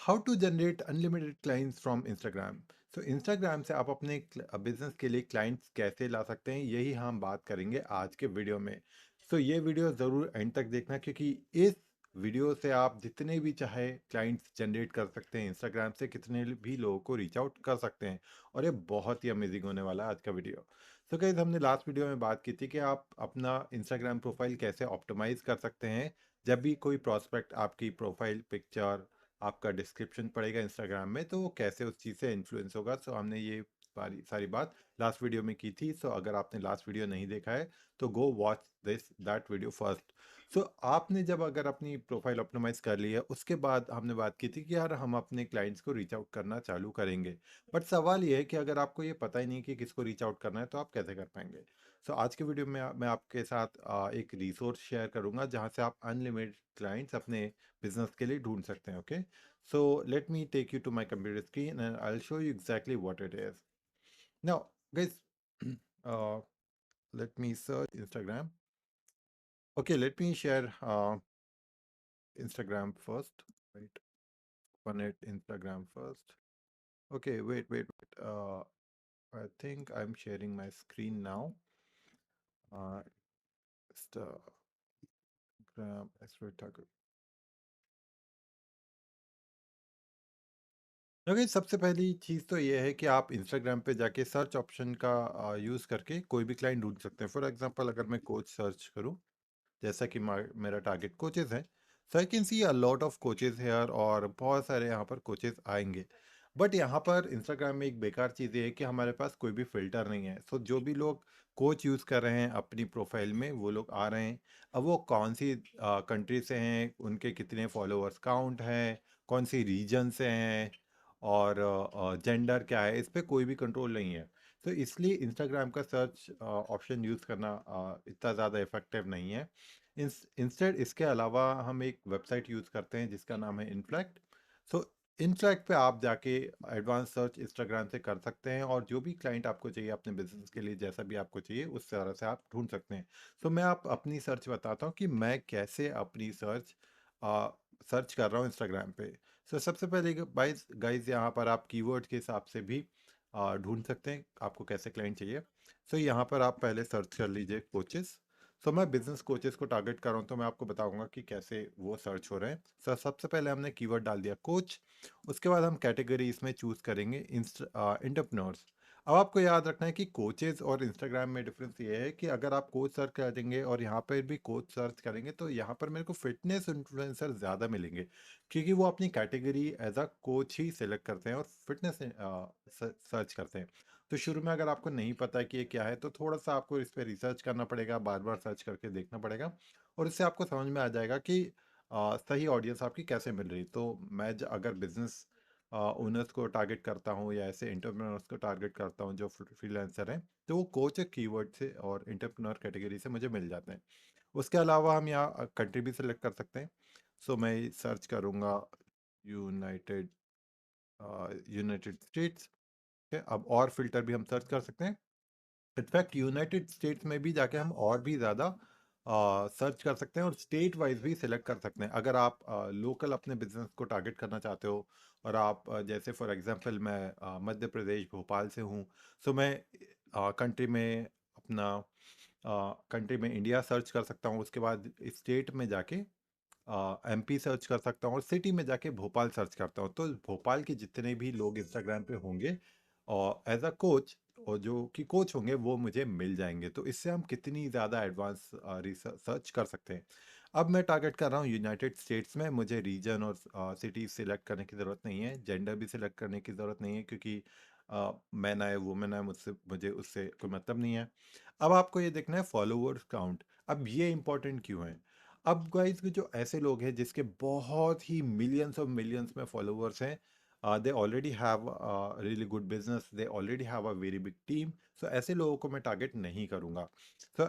How to generate unlimited clients from Instagram. So Instagram से आप अपने बिजनेस के लिए क्लाइंट्स कैसे ला सकते हैं, यही हम बात करेंगे आज के वीडियो में। सो ये वीडियो ज़रूर एंड तक देखना, क्योंकि इस वीडियो से आप जितने भी चाहे क्लाइंट्स जनरेट कर सकते हैं इंस्टाग्राम से, कितने भी लोगों को रीच आउट कर सकते हैं। और ये बहुत ही अमेजिंग होने वाला है आज का वीडियो। सो गाइस, हमने लास्ट वीडियो में बात की थी कि आप अपना इंस्टाग्राम प्रोफाइल कैसे ऑप्टिमाइज कर सकते हैं। जब भी कोई प्रोस्पेक्ट आपकी प्रोफाइल पिक्चर, आपका डिस्क्रिप्शन पड़ेगा इंस्टाग्राम में, तो वो कैसे उस चीज़ से इन्फ्लुएंस होगा। सो हमने ये सारी सारी बात लास्ट वीडियो में की थी। सो अगर आपने लास्ट वीडियो नहीं देखा है तो go watch this that video first. So आपने जब अगर अपनी प्रोफाइल ऑप्टिमाइज कर ली है, उसके बाद हमने बात की थी कि यार हम अपने क्लाइंट्स को रीच आउट करना चालू करेंगे। बट सवाल ये है कि अगर आपको ये पता ही नहीं कि किसको रीच आउट करना है, तो आप कैसे कर पाएंगे। सो आज के वीडियो में मैं आपके साथ एक रिसोर्स शेयर करूंगा जहां से आप अनलिमिटेड क्लाइंट्स अपने बिजनेस के लिए ढूंढ सकते हैं। Okay, so let me take you to my computer screen and I'll show you exactly what it is. Now, guys, uh, let me search Instagram. Okay, let me share Instagram first. Wait, open it Instagram first. Okay, wait. I think I'm sharing my screen now. Instagram, okay, सबसे पहली चीज़ तो ये है कि आप Instagram पे जाके search option का यूज़ करके कोई भी क्लाइंट ढूंढ सकते हैं। फॉर एग्जांपल, अगर मैं कोच सर्च करूँ, जैसा कि मेरा टारगेट कोचेज़ है, so I can see a lot of coaches here, और बहुत सारे यहाँ पर कोचेज़ आएंगे। बट यहाँ पर इंस्टाग्राम में एक बेकार चीज़ ये है कि हमारे पास कोई भी फ़िल्टर नहीं है। सो जो भी लोग कोच यूज़ कर रहे हैं अपनी प्रोफाइल में, वो लोग आ रहे हैं। अब वो कौन सी कंट्री से हैं, उनके कितने फॉलोअर्स काउंट हैं, कौन सी रीजन से हैं, और जेंडर क्या है, इस पे कोई भी कंट्रोल नहीं है। तो इसलिए इंस्टाग्राम का सर्च ऑप्शन यूज़ करना इतना ज़्यादा इफेक्टिव नहीं है। इंस्टेड इसके अलावा हम एक वेबसाइट यूज़ करते हैं जिसका नाम है इनफ्लैक्ट। सो इनफ्लैक्ट पे आप जाके एडवांस सर्च इंस्टाग्राम से कर सकते हैं, और जो भी क्लाइंट आपको चाहिए अपने बिजनेस के लिए, जैसा भी आपको चाहिए उस तरह से आप ढूंढ सकते हैं। सो मैं आप अपनी सर्च बताता हूँ कि मैं कैसे अपनी सर्च सर्च कर रहा हूँ इंस्टाग्राम पे। सो सबसे पहले गाइस गाइस, यहाँ पर आप कीवर्ड के हिसाब से भी ढूंढ सकते हैं आपको कैसे क्लाइंट चाहिए। सो यहाँ पर आप पहले सर्च कर लीजिए कोचेस। सो मैं बिजनेस कोचेस को टारगेट कर रहा हूँ, तो मैं आपको बताऊंगा कि कैसे वो सर्च हो रहे हैं। सो सबसे पहले हमने कीवर्ड डाल दिया कोच। उसके बाद हम कैटेगरी इसमें चूज करेंगे एंटरप्रेन्योर्स। अब आपको याद रखना है कि कोचेज और इंस्टाग्राम में डिफरेंस ये है कि अगर आप कोच सर्च करेंगे और यहाँ पर भी कोच सर्च करेंगे, तो यहाँ पर मेरे को फिटनेस इन्फ्लुएंसर ज़्यादा मिलेंगे, क्योंकि वो अपनी कैटेगरी एज अ कोच ही सिलेक्ट करते हैं और फिटनेस सर्च करते हैं। तो शुरू में अगर आपको नहीं पता कि ये क्या है, तो थोड़ा सा आपको इस पर रिसर्च करना पड़ेगा, बार बार सर्च करके देखना पड़ेगा, और इससे आपको समझ में आ जाएगा कि सही ऑडियंस आपकी कैसे मिल रही। तो मैं अगर बिजनेस ओनर्स को टारगेट करता हूँ या ऐसे एंटरप्रेन्योर्स को टारगेट करता हूँ जो फ्रीलांसर हैं, तो वो कोच कीवर्ड से और एंटरप्रेन्योर कैटेगरी से मुझे मिल जाते हैं। उसके अलावा हम यहाँ कंट्री भी सिलेक्ट कर सकते हैं। सो मैं सर्च करूँगा यूनाइटेड यूनाइटेड स्टेट्स। अब और फिल्टर भी हम सर्च कर सकते हैं। इनफैक्ट यूनाइटेड स्टेट्स में भी जाके हम और भी ज़्यादा सर्च कर सकते हैं, और स्टेट वाइज भी सिलेक्ट कर सकते हैं अगर आप लोकल अपने बिजनेस को टारगेट करना चाहते हो। और आप जैसे फॉर एग्जांपल मैं मध्य प्रदेश भोपाल से हूँ। सो मैं कंट्री में अपना कंट्री में इंडिया सर्च कर सकता हूँ। उसके बाद स्टेट में जाके एमपी सर्च कर सकता हूँ, और सिटी में जाके भोपाल सर्च करता हूँ। तो भोपाल के जितने भी लोग इंस्टाग्राम पे होंगे और एज अ कोच, और जो कि कोच होंगे, वो मुझे मिल जाएंगे। तो इससे हम कितनी ज़्यादा एडवांस रिसर्च सर्च कर सकते हैं। अब मैं टारगेट कर रहा हूँ यूनाइटेड स्टेट्स में। मुझे रीजन और सिटी सिलेक्ट करने की ज़रूरत नहीं है, जेंडर भी सिलेक्ट करने की ज़रूरत नहीं है, क्योंकि मैन आए वुमेन आए, मुझे उससे कोई मतलब नहीं है। अब आपको ये देखना है फॉलोअर्स काउंट। अब ये इंपॉर्टेंट क्यों है। अब गाइस, जो ऐसे लोग हैं जिसके बहुत ही मिलियंस ऑफ मिलियंस में फॉलोअर्स हैं, they already have really good business, they already have a very big team. So ऐसे लोगों को मैं टारगेट नहीं करूंगा। तो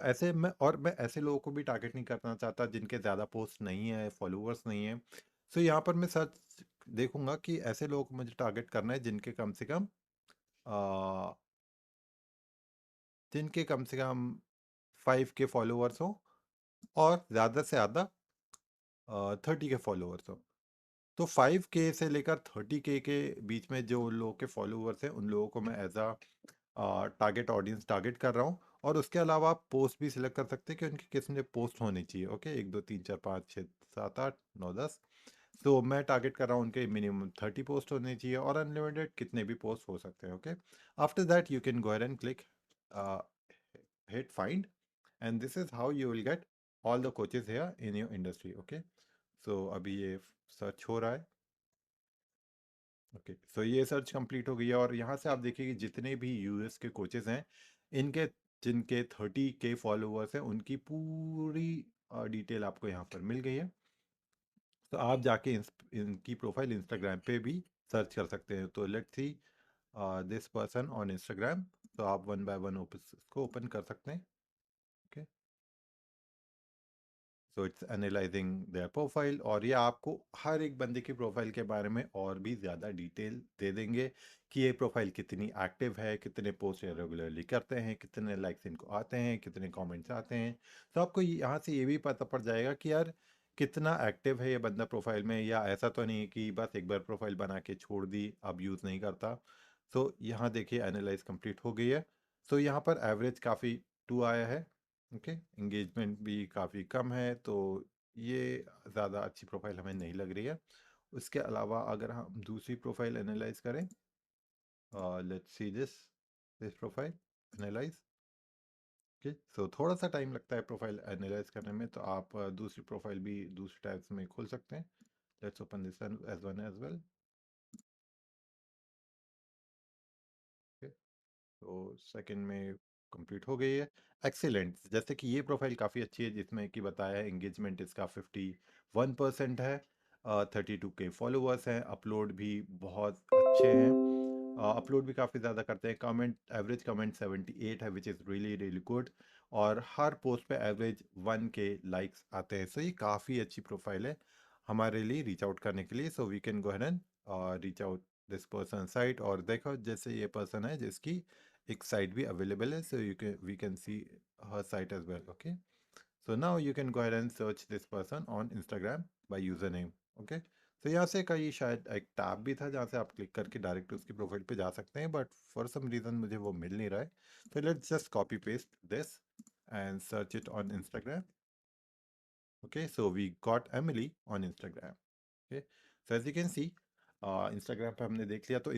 मैं ऐसे लोगों को भी टारगेट नहीं करना चाहता जिनके ज़्यादा पोस्ट नहीं है, फॉलोअर्स नहीं है। सो यहाँ पर मैं सर्च देखूंगा कि ऐसे लोगों को मुझे टारगेट करना है अ, जिनके कम से कम 5 के फॉलोअर्स हो, और ज़्यादा से ज़्यादा 30 के फॉलोअर्स हो। तो 5K से लेकर 30K के बीच में जो लोगों के फॉलोवर्स हैं, उन लोगों को मैं एज टारगेट ऑडियंस टारगेट कर रहा हूँ। और उसके अलावा आप पोस्ट भी सिलेक्ट कर सकते हैं कि उनकी कितने पोस्ट होने चाहिए। ओके, 1 2 3 4 5 6 7 8 9 10। तो मैं टारगेट कर रहा हूँ उनके मिनिमम 30 पोस्ट होने चाहिए, और अनलिमिटेड कितने भी पोस्ट हो सकते हैं। Okay, after that you can go ahead and click hit find, and this is how you will get all the coaches here in your industry. Okay, so अभी ये सर्च हो रहा है। ओके, सो ये सर्च कंप्लीट हो गई है, और यहाँ से आप देखिए कि जितने भी यूएस के कोचेस हैं, इनके जिनके 30K फॉलोअर्स हैं, उनकी पूरी डिटेल आपको यहाँ पर मिल गई है। तो आप जाके इनकी प्रोफाइल इंस्टाग्राम पे भी सर्च कर सकते हैं। तो let's see this person on Instagram. तो आप वन बाय वन इसको ओपन कर सकते हैं। Okay, so it's analysing there profile, और ये आपको हर एक बंदे की प्रोफाइल के बारे में और भी ज़्यादा डिटेल दे देंगे कि ये प्रोफाइल कितनी एक्टिव है, कितने पोस्ट रेगुलरली करते हैं, कितने लाइक्स इनको आते हैं, कितने कमेंट्स आते हैं। तो आपको यहाँ से ये भी पता पड़ जाएगा कि यार कितना एक्टिव है ये बंदा प्रोफाइल में, या ऐसा तो नहीं कि बस एक बार प्रोफाइल बना के छोड़ दी, अब यूज़ नहीं करता। सो यहाँ देखिए एनालाइज कंप्लीट हो गई है। सो यहाँ पर एवरेज काफ़ी 2 आया है। ओके, एंगेजमेंट भी काफ़ी कम है, तो ये ज़्यादा अच्छी प्रोफाइल हमें नहीं लग रही है। उसके अलावा अगर हम दूसरी प्रोफाइल एनालाइज करें, let's see this profile analyse. Okay, so थोड़ा सा टाइम लगता है प्रोफाइल एनालाइज करने में, तो आप दूसरी प्रोफाइल भी दूसरे टैब्स में खोल सकते हैं। Let's open this as one as well. तो सेकंड में कंप्लीट हो गई है। एक्सीलेंट, जैसे कि ये प्रोफाइल काफ़ी अच्छी है, जिसमें कि बताया है एंगेजमेंट इसका 51% है, 32K फॉलोअर्स हैं, अपलोड भी बहुत अच्छे हैं, अपलोड भी काफ़ी ज़्यादा करते हैं, कमेंट एवरेज कमेंट 78 है, which is really really good, और हर पोस्ट पे एवरेज 1K लाइक्स आते हैं। सो ये काफ़ी अच्छी प्रोफाइल है हमारे लिए रीच आउट करने के लिए। So we can go ahead and reach out this person site, और देखो जैसे ये पर्सन है जिसकी एक साइट भी अवेलेबल है, so you can we can see her site as well. Okay, so now you can go ahead and search this person on Instagram by username. Okay, तो यहाँ से कहीं शायद एक टैब भी था जहाँ से आप क्लिक करके डायरेक्ट उसकी प्रोफाइल पे जा सकते हैं, बट फॉर सम रीज़न मुझे वो मिल नहीं रहा है। तो let's just copy paste this and search it on Instagram. Okay, so we got Emily on Instagram. Okay, so as you can see Instagram पे हमने देख लिया। तो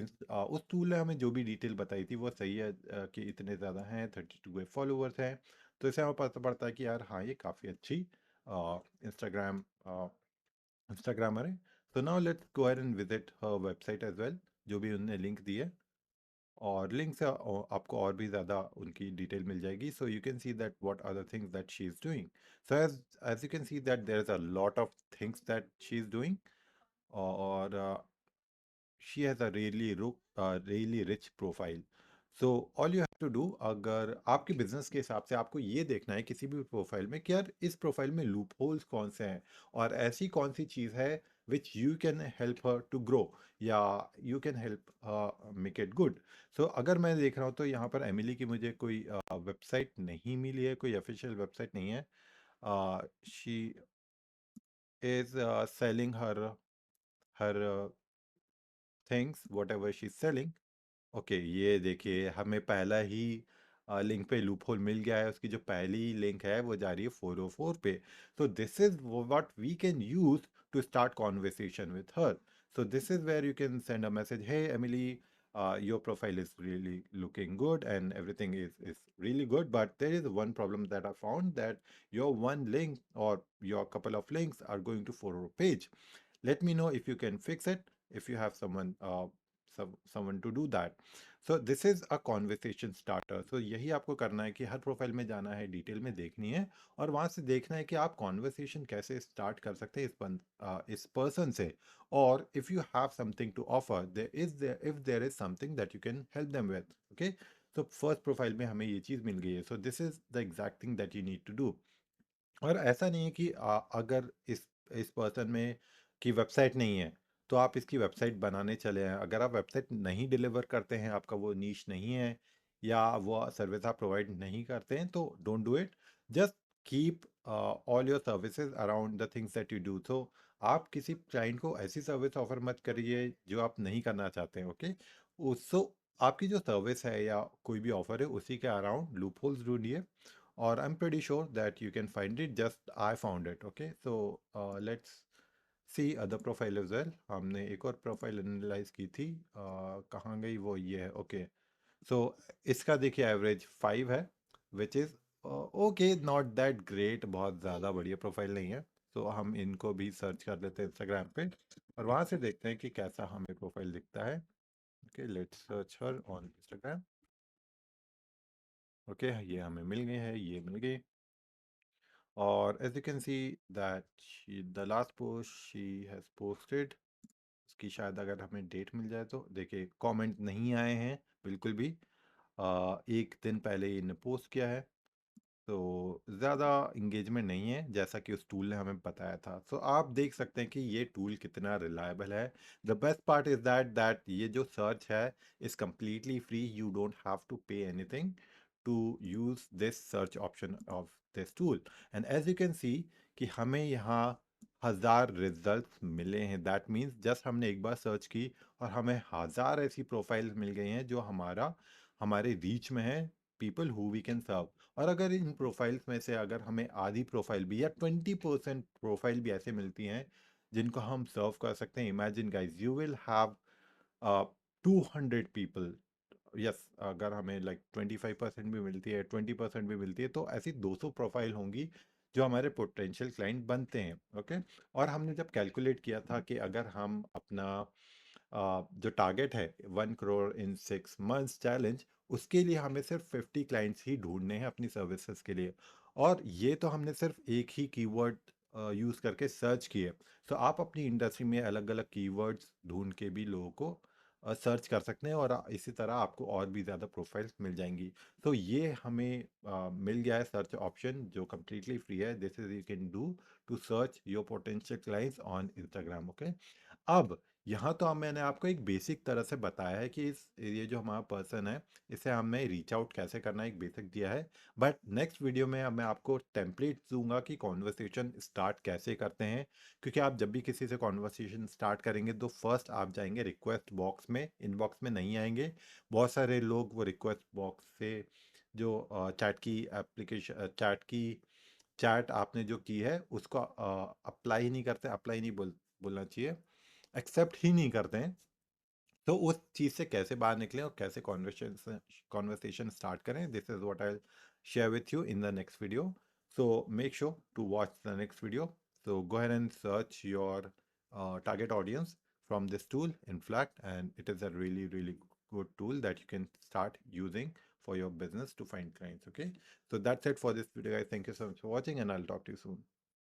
उस टूल ने हमें जो भी डिटेल बताई थी वो सही है, कि इतने ज़्यादा हैं, 32 फॉलोअर्स हैं। तो इससे हमें पता पड़ता है कि यार हाँ, ये काफ़ी अच्छी इंस्टाग्राम इंस्टाग्रामर है। तो now let's go ahead and visit her website as well, जो भी उन्होंने लिंक दी है, और लिंक से आपको और भी ज़्यादा उनकी डिटेल मिल जाएगी। So you can see that what are the things that she is doing. So as you can see that there is a lot of things that she is doing, और she has a really rich profile. So all you have to do, अगर आपके business के हिसाब से आपको ये देखना है किसी भी प्रोफाइल में कि यार इस प्रोफाइल में लूप होल्स कौन से हैं, और ऐसी कौन सी चीज़ है which you can help her to grow, या you can help make it good. So अगर मैं देख रहा हूँ तो यहाँ पर एमिली की मुझे कोई वेबसाइट नहीं मिली है, कोई ऑफिशियल वेबसाइट नहीं है। She is selling her things what ever she selling. Okay, ये देखिए हमें पहला ही लिंक पे लूप होल मिल गया है। उसकी जो पहली लिंक है वो जा रही है 404 पे। So this is what we can use to start conversation with her. So this is where you can send a message, hey Emily, your profile is really looking good and everything is really good, but there is one problem that I found, that your one link or your couple of links are going to 404 page. Let me know if you can fix it, if you have someone to do that. So this is a conversation starter. So यही आपको करना है कि her profile में जाना है, detail में देखनी है, और वहाँ से देखना है कि आप कॉन्वर्सेशन कैसे स्टार्ट कर सकते हैं इस पर्सन से, और if you have something to offer, if there is something that you can help them with. Okay, तो फर्स्ट प्रोफाइल में हमें ये चीज़ मिल गई है। So this is the exact thing that you need to do. और ऐसा नहीं है कि अगर इस पर्सन में की वेबसाइट नहीं है तो आप इसकी वेबसाइट बनाने चले हैं। अगर आप वेबसाइट नहीं डिलीवर करते हैं, आपका वो नीश नहीं है, या वो सर्विस आप प्रोवाइड नहीं करते हैं, तो don't do it. Just keep all your services around the things that you do. So आप किसी क्लाइंट को ऐसी सर्विस ऑफर मत करिए जो आप नहीं करना चाहते हैं, ओके। उसको आपकी जो सर्विस है या कोई भी ऑफर है उसी के अराउंड लूप होल्स ढूंढिए, और I am pretty sure that you can find it, just I found it, okay. So let's see other profile as well. हमने एक और प्रोफाइल एनालाइज की थी, कहाँ गई वो, ये है, ओके। सो इसका देखिए एवरेज 5 है, which is okay, not that great, बहुत ज़्यादा बढ़िया प्रोफाइल नहीं है। तो हम इनको भी सर्च कर लेते हैं इंस्टाग्राम पे, और वहाँ से देखते हैं कि कैसा हमें प्रोफाइल दिखता है। Okay, let's search her on Instagram. Okay, ये हमें मिल गए हैं, ये मिल गई। और as you can see that the last post she has posted, उसकी शायद अगर हमें डेट मिल जाए तो देखिए कमेंट नहीं आए हैं बिल्कुल भी। एक दिन पहले इन्हें पोस्ट किया है, तो ज़्यादा इंगेजमेंट नहीं है जैसा कि उस टूल ने हमें बताया था। सो आप देख सकते हैं कि ये टूल कितना रिलायबल है। The best part is that ये जो सर्च है is completely free, you don't have to pay anything to use this search option of this tool. And as you can see कि हमें यहाँ 1000 रिजल्ट्स मिले हैं। दैट मीन्स जस्ट हमने एक बार सर्च की और हमें 1000 ऐसी प्रोफाइल्स मिल गई हैं जो हमारे रीच में है, people who we can serve. और अगर इन प्रोफाइल्स में से अगर हमें आधी प्रोफाइल भी या 20% प्रोफाइल भी ऐसे मिलती हैं जिनको हम सर्व कर सकते हैं, imagine guys you will have 200 people. Yes, अगर हमें लाइक 25% भी मिलती है, 20% भी मिलती है, तो ऐसी 200 प्रोफाइल होंगी जो हमारे पोटेंशियल क्लाइंट बनते हैं, ओके। और हमने जब कैलकुलेट किया था कि अगर हम अपना जो टारगेट है 1 करोड़ इन 6 मंथ्स चैलेंज, उसके लिए हमें सिर्फ 50 क्लाइंट्स ही ढूंढने हैं अपनी सर्विसेज के लिए। और ये तो हमने सिर्फ एक ही कीवर्ड यूज़ करके सर्च किए। तो आप अपनी इंडस्ट्री में अलग अलग कीवर्ड्स ढूंढ के भी लोगों को सर्च कर सकते हैं, और इसी तरह आपको और भी ज़्यादा प्रोफाइल्स मिल जाएंगी। तो ये हमें मिल गया है सर्च ऑप्शन जो कम्प्लीटली फ्री है। This is you can do to search your potential clients on Instagram, okay. अब यहाँ तो मैंने आपको एक बेसिक तरह से बताया है कि इस ये जो हमारा पर्सन है इसे हमें रीच आउट कैसे करना है, एक बेसिक दिया है। बट नेक्स्ट वीडियो में मैं आपको टेम्पलेट दूंगा कि कॉन्वर्सेशन स्टार्ट कैसे करते हैं। क्योंकि आप जब भी किसी से कॉन्वर्सेशन स्टार्ट करेंगे तो फर्स्ट आप जाएंगे रिक्वेस्ट बॉक्स में, इनबॉक्स में नहीं आएंगे। बहुत सारे लोग वो रिक्वेस्ट बॉक्स से जो चैट की एप्लीकेशन, चैट आपने जो की है उसको अप्लाई ही नहीं करते, अप्लाई नहीं बोलना चाहिए, एक्सेप्ट ही नहीं करते हैं। तो उस चीज़ से कैसे बाहर निकलें और कैसे कॉन्वर्सेशन स्टार्ट करें, this is what I share with you in the next video. So make sure to watch the next video. So go ahead and search your target audience from this tool in Flact, and it is a really, really good tool that you can start using for your business to find clients. Okay, so that's it for this video, guys. Thank you so much for watching, and I'll talk to you soon.